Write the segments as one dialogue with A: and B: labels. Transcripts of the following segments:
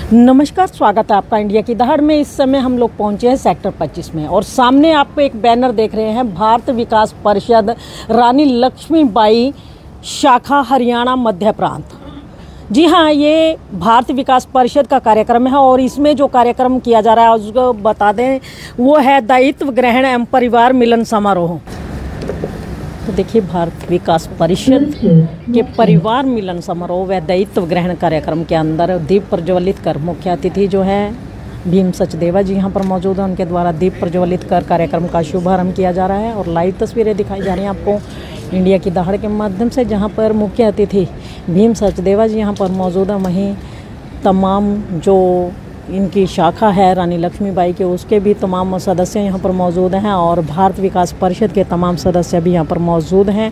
A: नमस्कार, स्वागत है आपका इंडिया की दहाड़ में। इस समय हम लोग पहुंचे हैं सेक्टर 25 में और सामने आप एक बैनर देख रहे हैं, भारत विकास परिषद रानी लक्ष्मीबाई शाखा हरियाणा मध्य प्रांत। जी हाँ, ये भारत विकास परिषद का कार्यक्रम है और इसमें जो कार्यक्रम किया जा रहा है उसको बता दें, वो है दायित्व ग्रहण एवं परिवार मिलन समारोह। तो देखिए, भारत विकास परिषद के परिवार मिलन समारोह व दायित्व ग्रहण कार्यक्रम के अंदर दीप प्रज्वलित कर मुख्य अतिथि जो है भीम सचदेवा जी यहाँ पर मौजूद हैं। उनके द्वारा दीप प्रज्वलित कर कार्यक्रम का शुभारंभ किया जा रहा है और लाइव तस्वीरें दिखाई जा रही हैं आपको इंडिया की दहाड़ के माध्यम से, जहाँ पर मुख्य अतिथि भीम सचदेवा जी यहाँ पर मौजूद हैं। वहीं तमाम जो इनकी शाखा है रानी लक्ष्मीबाई के, उसके भी तमाम सदस्य यहाँ पर मौजूद हैं और भारत विकास परिषद के तमाम सदस्य भी यहाँ पर मौजूद हैं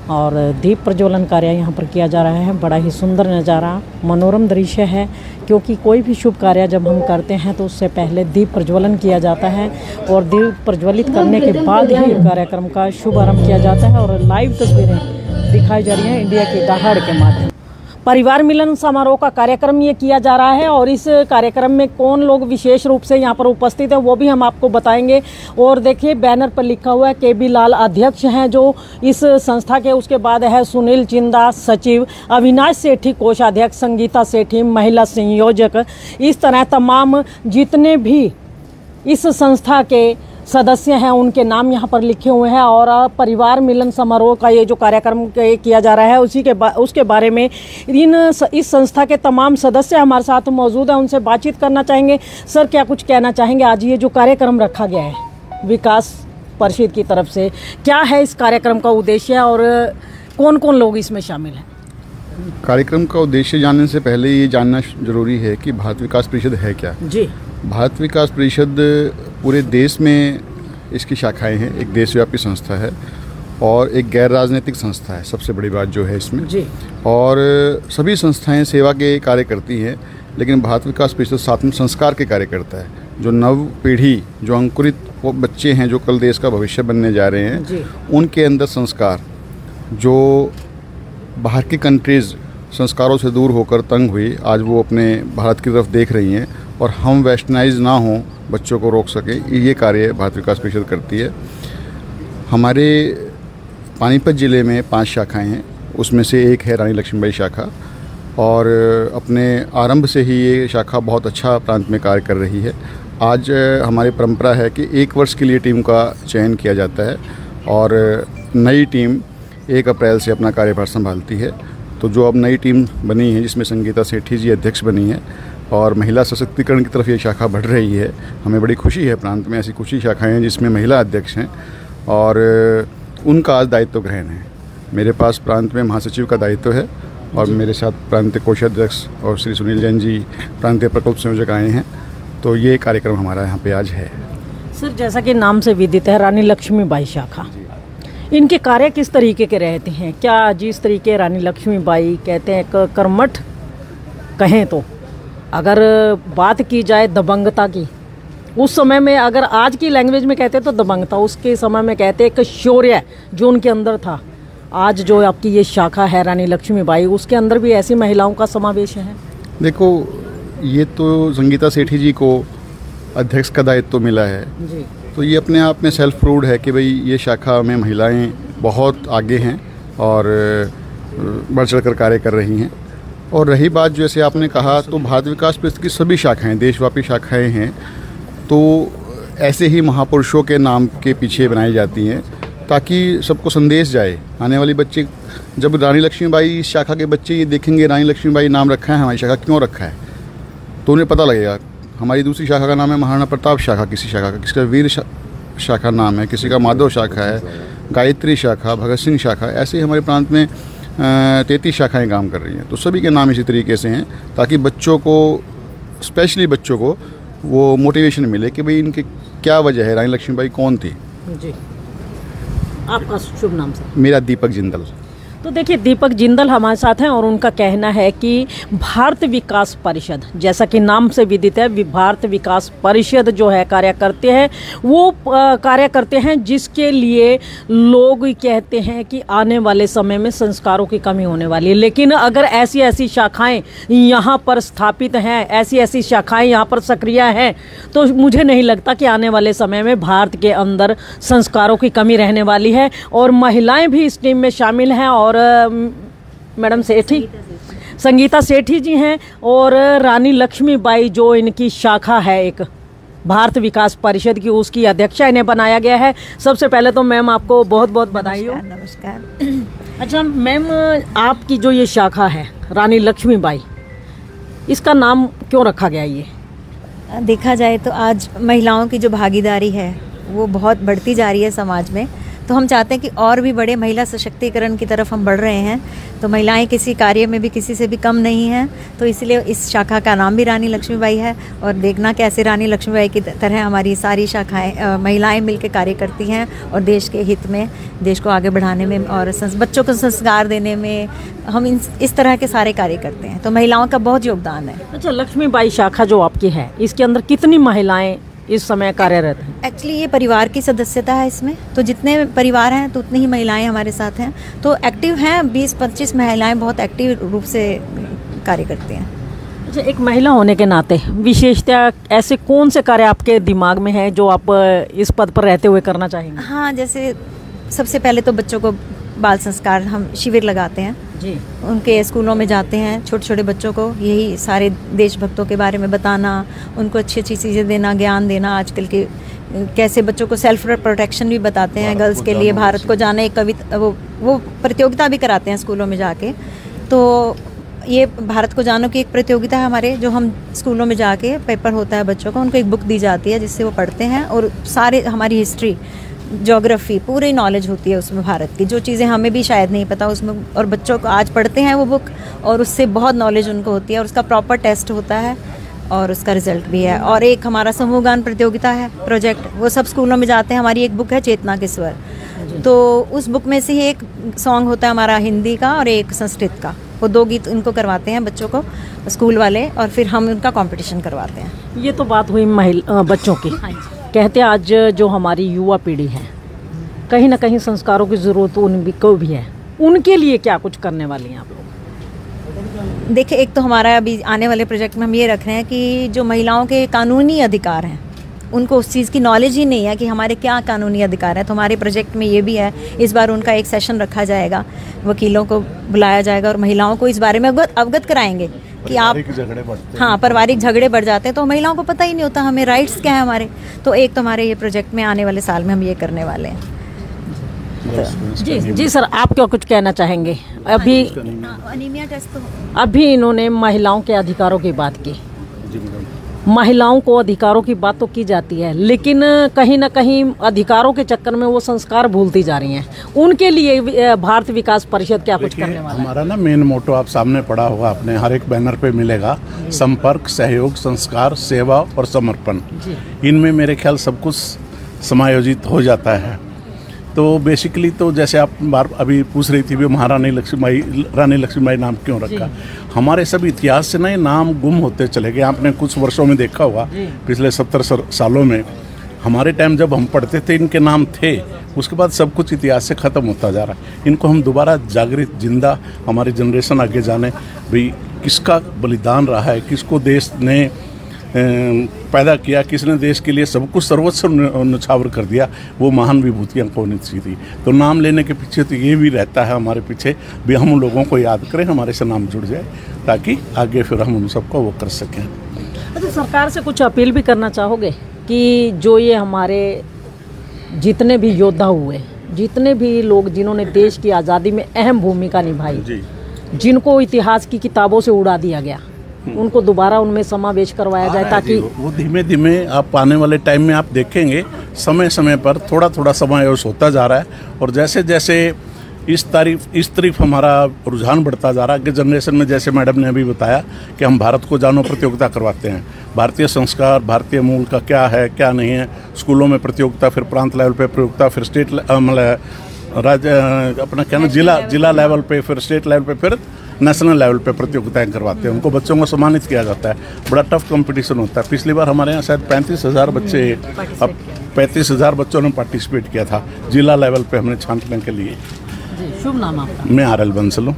A: और दीप प्रज्वलन कार्य यहाँ पर किया जा रहा है। बड़ा ही सुंदर नज़ारा, मनोरम दृश्य है, क्योंकि कोई भी शुभ कार्य जब हम करते हैं तो उससे पहले दीप प्रज्वलन किया जाता है और दीप प्रज्वलित करने के बाद ही कार्यक्रम का शुभारंभ किया जाता है। और लाइव तस्वीरें दिखाई जा रही हैं इंडिया की दहाड़ के माध्यम। परिवार मिलन समारोह का कार्यक्रम ये किया जा रहा है और इस कार्यक्रम में कौन लोग विशेष रूप से यहाँ पर उपस्थित है वो भी हम आपको बताएंगे। और देखिए, बैनर पर लिखा हुआ है KB लाल अध्यक्ष हैं जो इस संस्था के, उसके बाद है सुनील चिंदा सचिव, अविनाश सेठी कोषाध्यक्ष, संगीता सेठी महिला संयोजक। इस तरह तमाम जितने भी इस संस्था के सदस्य हैं उनके नाम यहाँ पर लिखे हुए हैं। और परिवार मिलन समारोह का ये जो कार्यक्रम किया जा रहा है उसके बारे में इस संस्था के तमाम सदस्य हमारे साथ मौजूद हैं, उनसे बातचीत करना चाहेंगे। सर, क्या कुछ कहना चाहेंगे? आज ये जो कार्यक्रम रखा गया है विकास परिषद की तरफ से, क्या है इस कार्यक्रम का उद्देश्य और कौन कौन लोग इसमें शामिल हैं?
B: कार्यक्रम का उद्देश्य जानने से पहले ये जानना जरूरी है कि भारत विकास परिषद है क्या।
A: जी,
B: भारत विकास परिषद पूरे देश में इसकी शाखाएं हैं, एक देशव्यापी संस्था है और एक गैर राजनीतिक संस्था है। सबसे बड़ी बात जो है इसमें
A: जी।
B: और सभी संस्थाएं सेवा के कार्य करती हैं, लेकिन भारत विकास परिषद साथ में संस्कार के कार्य करता है। जो नव पीढ़ी, जो अंकुरित बच्चे हैं, जो कल देश का भविष्य बनने जा रहे हैं, उनके अंदर संस्कार, जो बाहर की कंट्रीज़ संस्कारों से दूर होकर तंग हुई, आज वो अपने भारत की तरफ देख रही हैं और हम वेस्टर्नाइज ना हों, बच्चों को रोक सके, ये कार्य भारत विकास परिषद करती है। हमारे पानीपत ज़िले में 5 शाखाएं हैं, उसमें से एक है रानी लक्ष्मीबाई शाखा और अपने आरंभ से ही ये शाखा बहुत अच्छा प्रांत में कार्य कर रही है। आज हमारी परंपरा है कि 1 वर्ष के लिए टीम का चयन किया जाता है और नई टीम 1 अप्रैल से अपना कार्यभार संभालती है। तो जो अब नई टीम बनी है, जिसमें संगीता सेठी जी अध्यक्ष बनी है और महिला सशक्तिकरण की तरफ ये शाखा बढ़ रही है, हमें बड़ी खुशी है। प्रांत में ऐसी कुछ ही शाखाएं हैं जिसमें महिला अध्यक्ष हैं और उनका आज दायित्व ग्रहण है। मेरे पास प्रांत में महासचिव का दायित्व है और मेरे साथ प्रांतीय कोषाध्यक्ष और श्री सुनील जैन जी प्रांतीय प्रकल्प संयोजक आए हैं। तो ये कार्यक्रम हमारा यहाँ पे आज है।
A: सर, जैसा कि नाम से विदित है रानी लक्ष्मीबाई शाखा, इनके कार्य किस तरीके के रहते हैं? क्या जिस तरीके रानी लक्ष्मीबाई कहते हैं कर्मठ कहें तो, अगर बात की जाए दबंगता की, उस समय में अगर आज की लैंग्वेज में कहते तो दबंगता, उसके समय में कहते एक शौर्य जो उनके अंदर था। आज जो आपकी ये शाखा है रानी लक्ष्मीबाई, उसके अंदर भी ऐसी महिलाओं का समावेश है।
B: देखो, ये तो संगीता सेठी जी को अध्यक्ष का दायित्व मिला है
A: जी,
B: तो ये अपने आप में सेल्फ प्रूव्ड है कि भाई ये शाखा में महिलाएं बहुत आगे हैं और बढ़ चढ़ कर कार्य कर रही हैं। और रही बात जैसे आपने कहा, तो भारत विकास परिषद की सभी शाखाएं देशव्यापी शाखाएं हैं, तो ऐसे ही महापुरुषों के नाम के पीछे बनाई जाती हैं ताकि सबको संदेश जाए। आने वाले बच्चे जब रानी लक्ष्मीबाई इस शाखा के बच्चे ये देखेंगे रानी लक्ष्मीबाई नाम रखा है, हमारी शाखा क्यों रखा है, तो उन्हें पता लगेगा। हमारी दूसरी शाखा का नाम है महाराणा प्रताप शाखा, किसी शाखा का, किसी का वीर शाखा नाम है, किसी का माधव शाखा है, गायत्री शाखा, भगत सिंह शाखा, ऐसे ही हमारे प्रांत में 33 शाखाएं काम कर रही हैं। तो सभी के नाम इसी तरीके से हैं ताकि बच्चों को, स्पेशली बच्चों को, वो मोटिवेशन मिले कि भाई इनकी क्या वजह है, रानी लक्ष्मीबाई कौन थी।
A: जी। आपका शुभ नाम सर?
B: मेरा दीपक जिंदल।
A: तो देखिए, दीपक जिंदल हमारे साथ हैं और उनका कहना है कि भारत विकास परिषद, जैसा कि नाम से विदित है, भारत विकास परिषद जो है कार्य करते हैं, वो कार्य करते हैं जिसके लिए लोग कहते हैं कि आने वाले समय में संस्कारों की कमी होने वाली है। लेकिन अगर ऐसी ऐसी शाखाएं यहाँ पर स्थापित हैं, ऐसी ऐसी शाखाएं यहाँ पर सक्रिय हैं, तो मुझे नहीं लगता कि आने वाले समय में भारत के अंदर संस्कारों की कमी रहने वाली है। और महिलाएं भी इस टीम में शामिल हैं और मैडम सेठी, संगीता सेठी जी हैं और रानी लक्ष्मीबाई जो इनकी शाखा है एक भारत विकास परिषद की, उसकी अध्यक्षा इन्हें बनाया गया है। सबसे पहले तो मैम आपको बहुत बहुत बधाई हो।
C: नमस्कार।
A: अच्छा मैम, आपकी जो ये शाखा है रानी लक्ष्मीबाई, इसका नाम क्यों रखा गया? ये
C: देखा जाए तो आज महिलाओं की जो भागीदारी है वो बहुत बढ़ती जा रही है समाज में, तो हम चाहते हैं कि और भी बड़े महिला सशक्तिकरण की तरफ हम बढ़ रहे हैं। तो महिलाएं किसी कार्य में भी किसी से भी कम नहीं हैं, तो इसलिए इस शाखा का नाम भी रानी लक्ष्मीबाई है। और देखना कैसे रानी लक्ष्मीबाई की तरह हमारी सारी शाखाएं महिलाएं मिलकर कार्य करती हैं और देश के हित में, देश को आगे बढ़ाने में और बच्चों को संस्कार देने में हम इस तरह के सारे कार्य करते हैं। तो महिलाओं का बहुत योगदान है।
A: अच्छा, लक्ष्मीबाई शाखा जो आपकी है, इसके अंदर कितनी महिलाएं इस समय कार्यरत हैं?
C: एक्चुअली ये परिवार की सदस्यता है इसमें, तो जितने परिवार हैं तो उतनी ही महिलाएं हमारे साथ हैं। तो एक्टिव हैं 20-25 महिलाएं, बहुत एक्टिव रूप से कार्य करती हैं।
A: अच्छा, एक महिला होने के नाते विशेषतः ऐसे कौन से कार्य आपके दिमाग में है जो आप इस पद पर रहते हुए करना चाहेंगे?
C: हाँ, जैसे सबसे पहले तो बच्चों को बाल संस्कार हम शिविर लगाते हैं
A: जी,
C: उनके स्कूलों में जाते हैं, छोटे छोटे बच्चों को यही सारे देशभक्तों के बारे में बताना, उनको अच्छी अच्छी चीज़ें देना, ज्ञान देना, आजकल के कैसे बच्चों को सेल्फ प्रोटेक्शन भी बताते हैं गर्ल्स के लिए, भारत को जाना, एक कविता वो प्रतियोगिता भी कराते हैं स्कूलों में जाके। तो ये भारत को जानो की एक प्रतियोगिता है हमारे, जो हम स्कूलों में जाके पेपर होता है बच्चों को, उनको एक बुक दी जाती है जिससे वो पढ़ते हैं और सारे हमारी हिस्ट्री, ज्योग्राफी, पूरी नॉलेज होती है उसमें भारत की, जो चीज़ें हमें भी शायद नहीं पता उसमें, और बच्चों को आज पढ़ते हैं वो बुक और उससे बहुत नॉलेज उनको होती है और उसका प्रॉपर टेस्ट होता है और उसका रिजल्ट भी है। और एक हमारा समूह गान प्रतियोगिता है, प्रोजेक्ट, वो सब स्कूलों में जाते हैं। हमारी एक बुक है चेतना के स्वर, तो उस बुक में से ही एक सॉन्ग होता है हमारा हिंदी का और एक संस्कृत का, वो 2 गीत उनको करवाते हैं बच्चों को स्कूल वाले, और फिर हम उनका कंपटीशन करवाते हैं।
A: ये तो बात हुई बच्चों की। कहते हैं आज जो हमारी युवा पीढ़ी है, कहीं ना कहीं संस्कारों की ज़रूरत उनको भी है, उनके लिए क्या कुछ करने वाली हैं आप लोग?
C: देखिए, एक तो हमारा अभी आने वाले प्रोजेक्ट में हम ये रख रहे हैं कि जो महिलाओं के कानूनी अधिकार हैं, उनको उस चीज़ की नॉलेज ही नहीं है कि हमारे क्या कानूनी अधिकार है। तो हमारे प्रोजेक्ट में ये भी है, इस बार उनका एक सेशन रखा जाएगा, वकीलों को बुलाया जाएगा और महिलाओं को इस बारे में अवगत कराएंगे कि आप, हाँ, पारिवारिक झगड़े बढ़ जाते हैं तो महिलाओं को पता ही नहीं होता हमें राइट्स क्या है हमारे। तो एक तो हमारे ये प्रोजेक्ट में आने वाले साल में हम ये करने वाले हैं।
A: जी जी सर, आप क्या कुछ कहना चाहेंगे? अभी
C: अनीमिया टेस्ट तो
A: अभी इन्होंने महिलाओं के अधिकारों की बात की, महिलाओं को अधिकारों की बात तो की जाती है, लेकिन कहीं ना कहीं अधिकारों के चक्कर में वो संस्कार भूलती जा रही हैं। उनके लिए भारत विकास परिषद क्या कुछ करने वाला है?
D: हमारा ना मेन मोटो आप सामने पढ़ा होगा, आपने हर एक बैनर पे मिलेगा, संपर्क, सहयोग, संस्कार, सेवा और समर्पण। इनमें मेरे ख्याल सब कुछ समायोजित हो जाता है। तो बेसिकली तो जैसे आप अभी पूछ रही थी भी महारानी लक्ष्मीबाई, रानी लक्ष्मीबाई नाम क्यों रखा, हमारे सब इतिहास से ना ये नाम गुम होते चले गए। आपने कुछ वर्षों में देखा होगा, पिछले 70 सालों में हमारे टाइम जब हम पढ़ते थे इनके नाम थे, उसके बाद सब कुछ इतिहास से ख़त्म होता जा रहा है। इनको हम दोबारा जागृत, जिंदा, हमारी जनरेशन आगे जाने भाई किसका बलिदान रहा है, किसको देश ने पैदा किया, किसने देश के लिए सब कुछ सर्वस्व न्यौछावर कर दिया, वो महान विभूतियाँ कौन सी थी। तो नाम लेने के पीछे तो ये भी रहता है हमारे पीछे भी, हम लोगों को याद करें, हमारे से नाम जुड़ जाए ताकि आगे फिर हम उन सबको वो कर सकें।
A: अच्छा, सरकार से कुछ अपील भी करना चाहोगे कि जो ये हमारे जितने भी योद्धा हुए, जितने भी लोग जिन्होंने देश की आज़ादी में अहम भूमिका निभाई, जिनको इतिहास की किताबों से उड़ा दिया गया, उनको दोबारा उनमें समावेश करवाया जाए ताकि
D: वो धीमे धीमे आप आने वाले टाइम में आप देखेंगे समय समय पर थोड़ा थोड़ा समावेश होता जा रहा है। और जैसे जैसे इस तरफ हमारा रुझान बढ़ता जा रहा है कि जनरेशन में, जैसे मैडम ने अभी बताया कि हम भारत को जानो प्रतियोगिता करवाते हैं, भारतीय संस्कार, भारतीय मूल का क्या है क्या नहीं है, स्कूलों में प्रतियोगिता, फिर प्रांत लेवल पे प्रतियोगिता, फिर स्टेट अपना क्या ना जिला लेवल पे, फिर स्टेट लेवल पे, फिर नेशनल लेवल पे प्रतियोगिताएं करवाते हैं। उनको बच्चों को सम्मानित किया जाता है। बड़ा टफ कंपटीशन होता है। पिछली बार हमारे यहाँ शायद 35,000 बच्चे, अब 35,000 बच्चों ने पार्टिसिपेट किया था जिला लेवल पे हमने छांटने के लिए।
A: शुभ नाम आपका?
D: मैं RL बंसल हूँ।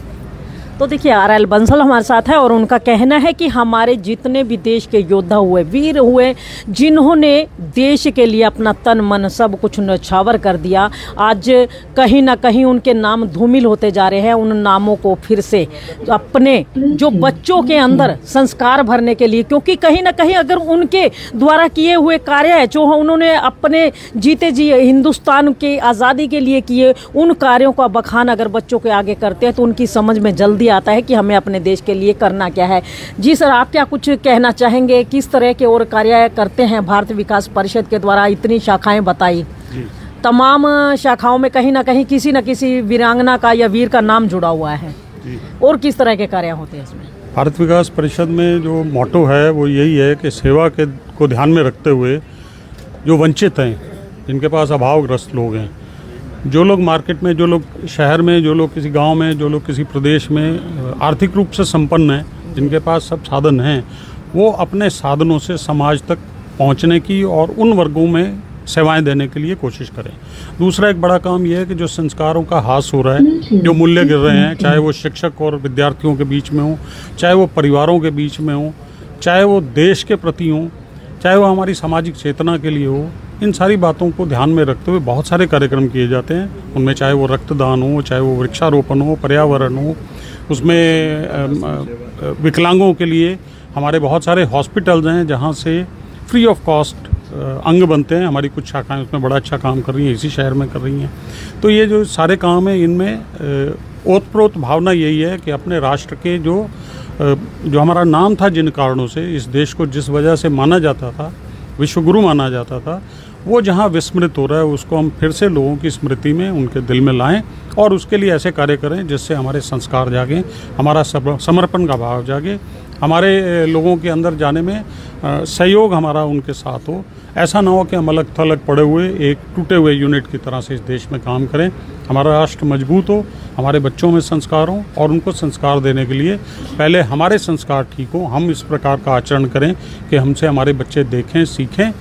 A: तो देखिए RL बंसल हमारे साथ है और उनका कहना है कि हमारे जितने भी देश के योद्धा हुए, वीर हुए, जिन्होंने देश के लिए अपना तन मन सब कुछ न्यौछावर कर दिया, आज कहीं ना कहीं उनके नाम धूमिल होते जा रहे हैं। उन नामों को फिर से अपने जो बच्चों के अंदर संस्कार भरने के लिए, क्योंकि कहीं ना कहीं अगर उनके द्वारा किए हुए कार्य है जो उन्होंने अपने जीते जी हिंदुस्तान के आज़ादी के लिए किए, उन कार्यों का बखान अगर बच्चों के आगे करते हैं तो उनकी समझ में जल्दी आता है कि हमें अपने देश के लिए करना क्या है। जी सर, आप क्या कुछ कहना चाहेंगे? किस तरह के और कार्य करते हैं भारत विकास परिषद के द्वारा? इतनी शाखाएं बताई, तमाम शाखाओं में कहीं ना कहीं किसी न किसी वीरांगना का या वीर का नाम जुड़ा हुआ है, और किस तरह के कार्य होते हैं इसमें?
E: भारत विकास परिषद में जो मोटो है वो यही है कि सेवा को ध्यान में रखते हुए जो वंचित हैं, जिनके पास अभावग्रस्त लोग हैं, जो लोग मार्केट में, जो लोग शहर में, जो लोग किसी गांव में, जो लोग किसी प्रदेश में आर्थिक रूप से संपन्न हैं, जिनके पास सब साधन हैं, वो अपने साधनों से समाज तक पहुंचने की और उन वर्गों में सेवाएं देने के लिए कोशिश करें। दूसरा एक बड़ा काम यह है कि जो संस्कारों का ह्रास हो रहा है, जो मूल्य गिर रहे हैं, चाहे वो शिक्षक और विद्यार्थियों के बीच में हो, चाहे वो परिवारों के बीच में हो, चाहे वो देश के प्रति हो, चाहे वो हमारी सामाजिक चेतना के लिए हो, इन सारी बातों को ध्यान में रखते हुए बहुत सारे कार्यक्रम किए जाते हैं। उनमें चाहे वो रक्तदान हो, चाहे वो वृक्षारोपण हो, पर्यावरण हो, उसमें विकलांगों के लिए हमारे बहुत सारे हॉस्पिटल्स हैं जहां से फ्री ऑफ कॉस्ट अंग बनते हैं। हमारी कुछ शाखाएं उसमें बड़ा अच्छा काम कर रही हैं, इसी शहर में कर रही हैं। तो ये जो सारे काम हैं, इनमें ओतप्रोत भावना यही है कि अपने राष्ट्र के जो हमारा नाम था, जिन कारणों से इस देश को जिस वजह से माना जाता था, विश्वगुरु माना जाता था, वो जहाँ विस्मृत हो रहा है, उसको हम फिर से लोगों की स्मृति में, उनके दिल में लाएं और उसके लिए ऐसे कार्य करें जिससे हमारे संस्कार जागें, हमारा समर्पण का भाव जागे, हमारे लोगों के अंदर जाने में सहयोग हमारा उनके साथ हो। ऐसा ना हो कि हम अलग थलग पड़े हुए एक टूटे हुए यूनिट की तरह से इस देश में काम करें। हमारा राष्ट्र मजबूत हो, हमारे बच्चों में संस्कार हो, और उनको संस्कार देने के लिए पहले हमारे संस्कार ठीक हो, हम इस प्रकार का आचरण करें कि हमसे हमारे बच्चे देखें, सीखें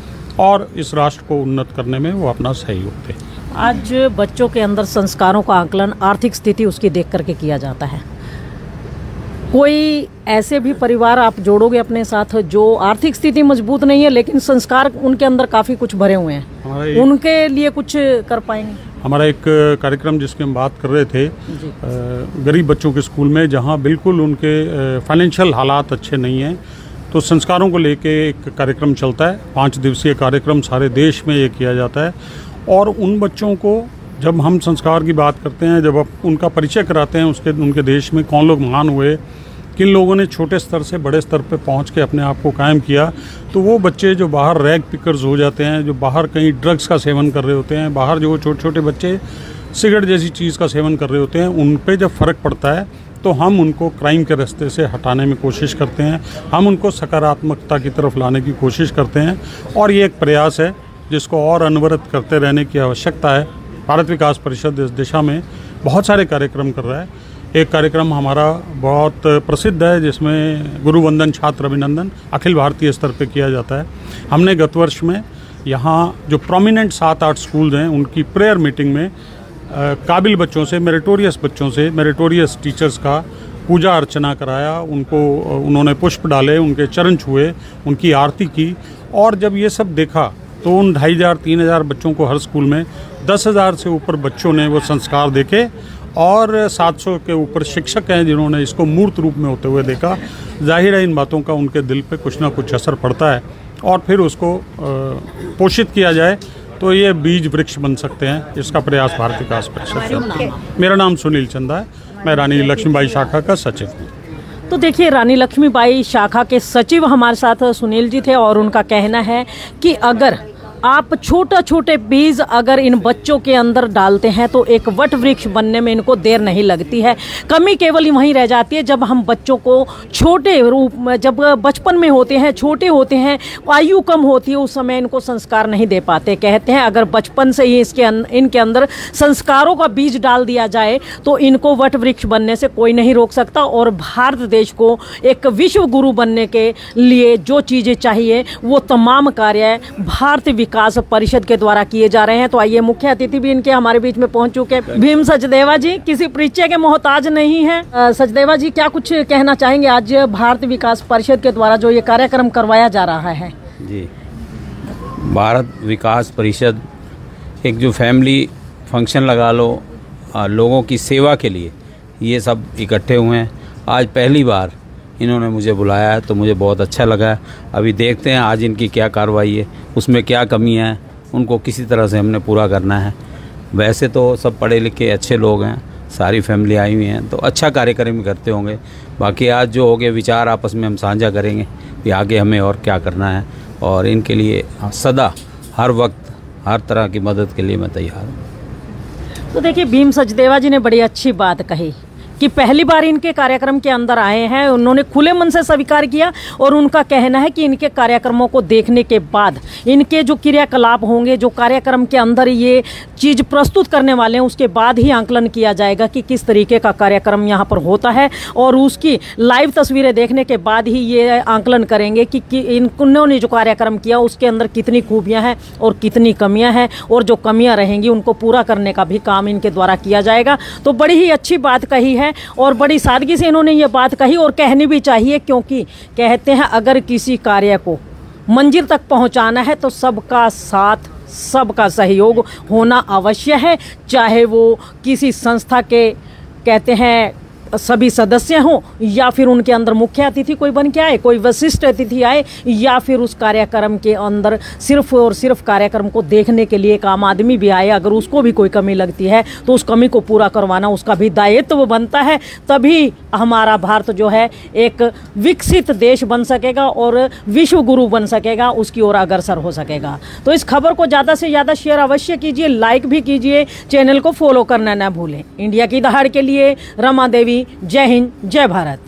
E: और इस राष्ट्र को उन्नत करने में वो अपना सहयोग दें।
A: आज बच्चों के अंदर संस्कारों का आकलन आर्थिक स्थिति उसकी देख करके किया जाता है। कोई ऐसे भी परिवार आप जोड़ोगे अपने साथ जो आर्थिक स्थिति मजबूत नहीं है लेकिन संस्कार उनके अंदर काफ़ी कुछ भरे हुए हैं, उनके लिए कुछ कर पाएंगे?
E: हमारा एक कार्यक्रम जिसकी हम बात कर रहे थे, गरीब बच्चों के स्कूल में, जहां बिल्कुल उनके फाइनेंशियल हालात अच्छे नहीं हैं, तो संस्कारों को लेके एक कार्यक्रम चलता है। 5 दिवसीय कार्यक्रम सारे देश में ये किया जाता है। और उन बच्चों को जब हम संस्कार की बात करते हैं, जब उनका परिचय कराते हैं उनके देश में कौन लोग महान हुए, किन लोगों ने छोटे स्तर से बड़े स्तर पर पहुंच के अपने आप को कायम किया, तो वो बच्चे जो बाहर रैग पिकर्स हो जाते हैं, जो बाहर कहीं ड्रग्स का सेवन कर रहे होते हैं, बाहर जो छोटे छोटे बच्चे सिगरेट जैसी चीज़ का सेवन कर रहे होते हैं, उन पे जब फ़र्क पड़ता है तो हम उनको क्राइम के रास्ते से हटाने में कोशिश करते हैं, हम उनको सकारात्मकता की तरफ लाने की कोशिश करते हैं। और ये एक प्रयास है जिसको और अनवरत करते रहने की आवश्यकता है। भारत विकास परिषद इस दिशा में बहुत सारे कार्यक्रम कर रहा है। एक कार्यक्रम हमारा बहुत प्रसिद्ध है जिसमें गुरुवंदन छात्र अभिनंदन अखिल भारतीय स्तर पे किया जाता है। हमने गत वर्ष में यहाँ जो प्रोमिनेंट 7-8 स्कूल्स हैं उनकी प्रेयर मीटिंग में काबिल बच्चों से, मेरिटोरियस बच्चों से, मेरिटोरियस टीचर्स का पूजा अर्चना कराया, उन्होंने पुष्प डाले, उनके चरण छुए, उनकी आरती की। और जब ये सब देखा तो उन 2500-3000 बच्चों को हर स्कूल में 10,000 से ऊपर बच्चों ने वो संस्कार देखे और 700 के ऊपर शिक्षक हैं जिन्होंने इसको मूर्त रूप में होते हुए देखा। जाहिर है इन बातों का उनके दिल पे कुछ ना कुछ असर पड़ता है और फिर उसको पोषित किया जाए तो ये बीज वृक्ष बन सकते हैं। इसका प्रयास भारत विकास परिषद से। मेरा नाम सुनील चंदा है, मैं रानी लक्ष्मीबाई शाखा का सचिव हूँ।
A: तो देखिए, रानी लक्ष्मीबाई शाखा के सचिव हमारे साथ सुनील जी थे और उनका कहना है कि अगर आप छोटे छोटे बीज अगर इन बच्चों के अंदर डालते हैं तो एक वट वृक्ष बनने में इनको देर नहीं लगती है। कमी केवल वहीं रह जाती है जब हम बच्चों को छोटे रूप में, जब बचपन में होते हैं, छोटे होते हैं, आयु कम होती है, उस समय इनको संस्कार नहीं दे पाते। कहते हैं अगर बचपन से ही इनके अंदर संस्कारों का बीज डाल दिया जाए तो इनको वट वृक्ष बनने से कोई नहीं रोक सकता। और भारत देश को एक विश्व गुरु बनने के लिए जो चीज़ें चाहिए वो तमाम कार्य भारत विकास परिषद के द्वारा किए जा रहे हैं। तो आइए, मुख्य अतिथि भी इनके हमारे बीच में पहुंच चुके हैं। भीम सचदेवा जी किसी परिचय के मोहताज नहीं हैं। सचदेवा जी, क्या कुछ कहना चाहेंगे आज भारत विकास परिषद के द्वारा जो ये कार्यक्रम करवाया जा रहा है?
F: जी, भारत विकास परिषद एक जो फैमिली फंक्शन लगा लो, लोगों की सेवा के लिए ये सब इकट्ठे हुए हैं। आज पहली बार इन्होंने मुझे बुलाया है तो मुझे बहुत अच्छा लगा है। अभी देखते हैं आज इनकी क्या कार्रवाई है, उसमें क्या कमियां हैं, उनको किसी तरह से हमने पूरा करना है। वैसे तो सब पढ़े लिखे अच्छे लोग हैं, सारी फैमिली आई हुई हैं, तो अच्छा कार्यक्रम करते होंगे। बाकी आज जो हो गए विचार आपस में हम साझा करेंगे कि आगे हमें और क्या करना है, और इनके लिए सदा हर वक्त हर तरह की मदद के लिए मैं तैयार हूँ।
A: तो देखिए, भीम सचदेवा जी ने बड़ी अच्छी बात कही कि पहली बार इनके कार्यक्रम के अंदर आए हैं, उन्होंने खुले मन से स्वीकार किया और उनका कहना है कि इनके कार्यक्रमों को देखने के बाद इनके जो क्रियाकलाप होंगे, जो कार्यक्रम के अंदर ये चीज़ प्रस्तुत करने वाले हैं, उसके बाद ही आंकलन किया जाएगा कि किस तरीके का कार्यक्रम यहाँ पर होता है, और उसकी लाइव तस्वीरें देखने के बाद ही ये आंकलन करेंगे कि इन्होंने जो कार्यक्रम किया उसके अंदर कितनी खूबियाँ हैं और कितनी कमियाँ हैं, और जो कमियाँ रहेंगी उनको पूरा करने का भी काम इनके द्वारा किया जाएगा। तो बड़ी ही अच्छी बात कही है और बड़ी सादगी से इन्होंने ये बात कही, और कहनी भी चाहिए, क्योंकि कहते हैं अगर किसी कार्य को मंजिल तक पहुंचाना है तो सबका साथ, सबका सहयोग होना अवश्य है। चाहे वो किसी संस्था के कहते हैं सभी सदस्य हों, या फिर उनके अंदर मुख्य अतिथि कोई बन के आए, कोई विशिष्ट अतिथि आए, या फिर उस कार्यक्रम के अंदर सिर्फ और सिर्फ कार्यक्रम को देखने के लिए एक आम आदमी भी आए, अगर उसको भी कोई कमी लगती है तो उस कमी को पूरा करवाना उसका भी दायित्व बनता है। तभी हमारा भारत जो है एक विकसित देश बन सकेगा और विश्व गुरु बन सकेगा, उसकी ओर अग्रसर हो सकेगा। तो इस खबर को ज़्यादा से ज़्यादा शेयर अवश्य कीजिए, लाइक भी कीजिए, चैनल को फॉलो करना ना भूलें। इंडिया की दहाड़ के लिए रमा देवी, जय हिंद, जय भारत।